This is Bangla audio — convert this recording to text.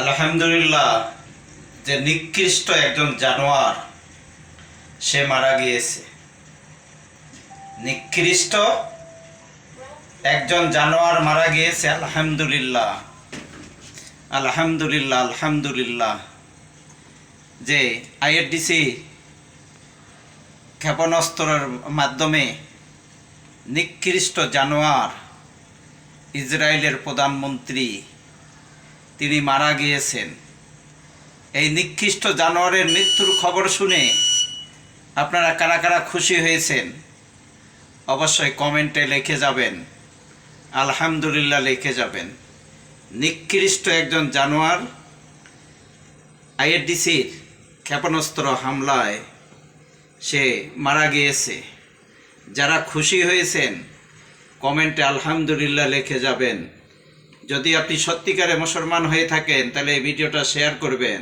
আলহামদুলিল্লাহ, যে নিকৃষ্ট একজন জানোয়ার সে মারা গিয়েছে। নিকৃষ্ট একজন জানোয়ার মারা গিয়েছে। আলহামদুলিল্লাহ, আলহামদুলিল্লাহ, আলহামদুলিল্লাহ। যে আইআরডিসি ক্ষেপণাস্ত্রের মাধ্যমে নিকৃষ্ট জানোয়ার ইসরায়েলের প্রধানমন্ত্রী তিনি মারা গিয়েছেন। এই নিকৃষ্ট জানোয়ারের মৃত্যুর খবর শুনে আপনারা কারা কারা খুশি হয়েছেন অবশ্যই কমেন্টে লিখে যাবেন, আলহামদুলিল্লাহ লিখে যাবেন। নিকৃষ্ট একজন জানোয়ার আইআরডিসির ক্ষেপণাস্ত্র হামলায় সে মারা গিয়েছে। যারা খুশি হয়েছেন কমেন্টে আলহামদুলিল্লাহ লিখে যাবেন। যদি আপনি সত্যিকারে মুসলমান হয়ে থাকেন তাহলে এই ভিডিওটা শেয়ার করবেন।